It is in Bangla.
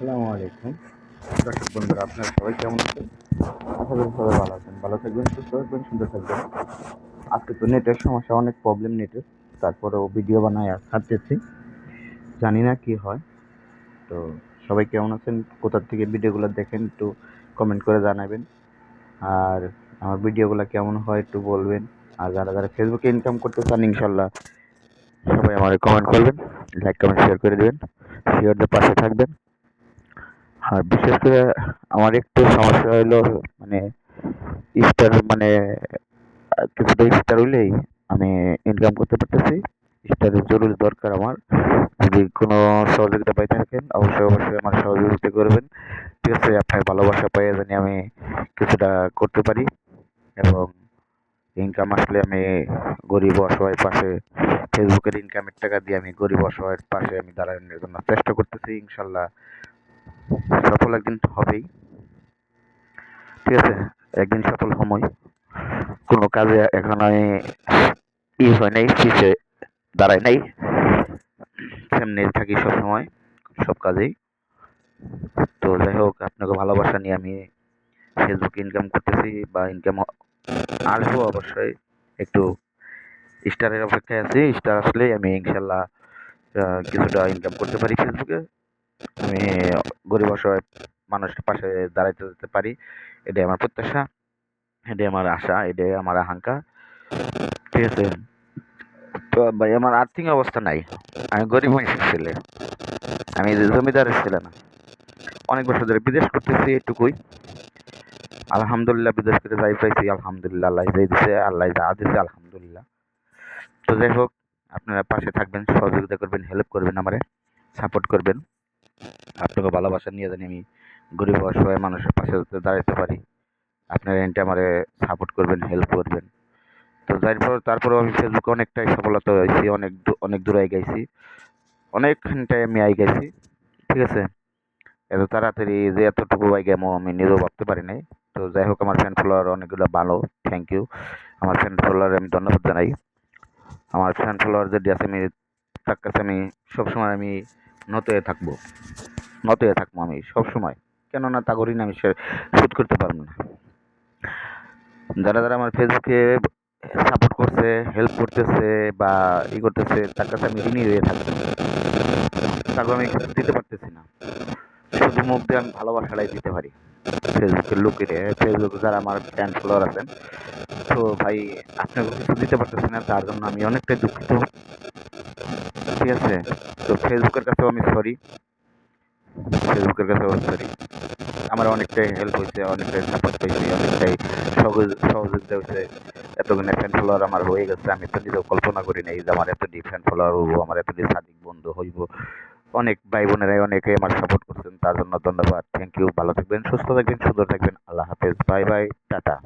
আসসালামু আলাইকুম দর্শক বন্ধুরা, আপনারা সবাই কেমন আছেন? আশা করি সবাই ভালো আছেন। ভালো থাকবেন, সুস্থ থাকবেন, সুন্দর থাকবেন। আজকে তো নেটের সমস্যা, অনেক প্রবলেম নেটের। তারপরেও ভিডিও বানায় আর ছাড়তেছি, জানি না কি হয়। তো সবাই কেমন আছেন, কোথা থেকে ভিডিওগুলো দেখেন একটু কমেন্ট করে জানাবেন। আর আমার ভিডিওগুলো কেমন হয় একটু বলবেন। আর যারা যারা ফেসবুকে ইনকাম করতে চান, ইনশাল্লাহ সবাই আমার কমেন্ট করবেন, লাইক কমেন্ট শেয়ার করে দেবেন, শেয়ার দিয়ে পাশে থাকবেন। আর বিশেষ করে আমার একটু সমস্যা হলো, মানে স্টার, মানে কিছুটা স্টার হইলেই আমি ইনকাম করতে পারতেছি। স্টারের জরুরি দরকার আমার। যদি কোনো সহযোগিতা পাই থাকেন, অবশ্যই অবশ্যই আমার সহযোগিতা করবেন। ঠিক আছে, আপনার ভালোবাসা পাইয়ে জানি আমি কিছুটা করতে পারি, এবং ইনকাম আসলে আমি গরিব অসহায় পাশে, ফেসবুকের ইনকামের টাকা দিয়ে আমি গরিব অসহায়ের পাশে আমি দাঁড়ানোর জন্য চেষ্টা করতেছি। ইনশাল্লাহ সফল একদিন হবেই। ঠিক আছে, একদিন সফল হমই। কোনো কাজে এখন আমি হয় নাই, পিছে দাঁড়াই নাই, সামনে থাকি সব সময়, সব কাজেই। তো যাই হোক, আপনাকে ভালোবাসা নিয়ে আমি ফেসবুক ইনকাম করতেছি, বা ইনকাম আসবো অবশ্যই। একটু স্টারের অপেক্ষায় আছি, স্টার আসলেই আমি ইনশাল্লাহ কিছুটা ইনকাম করতে পারি ফেসবুকে। আমি গরিব অসহায় মানুষের পাশে দাঁড়াইতে যেতে পারি, এটাই আমার প্রত্যাশা, এটাই আমার আশা, এটাই আমার আকাঙ্ক্ষা। ঠিক আছে, তো ভাই আমার আর্থিক অবস্থা নাই, আমি গরিব মানুষের ছেলে, আমি জমিদারের ছেলে না। অনেক বছর ধরে বিদেশ করতেছি, এটুকুই। আলহামদুলিল্লাহ, বিদেশ করে যাই পাইছি আলহামদুলিল্লাহ, আল্লাহ যাই দিছে, আল্লাহ যা দিছে আলহামদুলিল্লাহ। তো যাই হোক, আপনারা পাশে থাকবেন, সহযোগিতা করবেন, হেল্প করবেন, আমারে সাপোর্ট করবেন। আপনাকে ভালোবাসা নিয়ে জানি আমি গরিব অসহায় মানুষের পাশে যাতে দাঁড়াতে পারি, আপনারা এটা আমারে সাপোর্ট করবেন, হেল্প করবেন। তো তারপরেও আমি ফেসবুকে অনেকটাই সফলতা হয়েছি, অনেক দূর এগিয়েছি, অনেকখানটাই আমি এগিয়েছি। ঠিক আছে, এত তাড়াতাড়ি যে এতটুকু গেমো আমি নিজেও ভাবতে পারি নাই। তো যাই হোক, আমার ফ্যান ফলোয়ার অনেকগুলো ভালো, থ্যাংক ইউ। আমার ফ্যান ফলোয়ার আমি ধন্যবাদ জানাই। আমার ফ্যান ফলোয়ার যদি আছে, আমি তার কাছে আমি সবসময় আমি নত হয়ে থাকবো, নত হয়ে থাকবো আমি সবসময়। কেননা তা করি না আমি শোধ করতে পারবো না। যারা যারা আমার ফেসবুকে সাপোর্ট করছে, হেল্প করতেছে, বা করতেছে, তার কাছে আমি ঋণী হয়ে থাকবো। তারপর আমি কিছু দিতে পারতেছি না, শুধু মুখ দিয়ে আমি ভালোবাসাটাই দিতে পারি ফেসবুকের লোকের। ফেসবুকে যারা আমার ফ্যান ফলোয়ার আছেন, তো ভাই আপনাকে কিছু দিতে পারতেছি না, তার জন্য আমি অনেকটাই দুঃখিত। ঠিক আছে, তো ফেসবুকের কাছেও আমি সরি, ফেসবুকের কাছেও সরি। আমার অনেকটাই হেল্প হয়েছে, অনেকটাই সাপোর্ট পেয়েছি, অনেকটাই সহযোগিতা হয়েছে। এতগুলো ফ্যান ফলোয়ার আমার হয়ে গেছে, আমি তো নিজেও কল্পনা করি নাই যে আমার এতটি ফ্যান ফলোয়ার হইব, আমার এতটি সাদিক বন্ধু হইব। অনেক ভাই বোনেরাই অনেকে আমার সাপোর্ট করছেন, তার জন্য ধন্যবাদ, থ্যাংক ইউ। ভালো থাকবেন, সুস্থ থাকবেন, সুন্দর থাকবেন। আল্লাহ হাফেজ, বাই বাই, টাটা।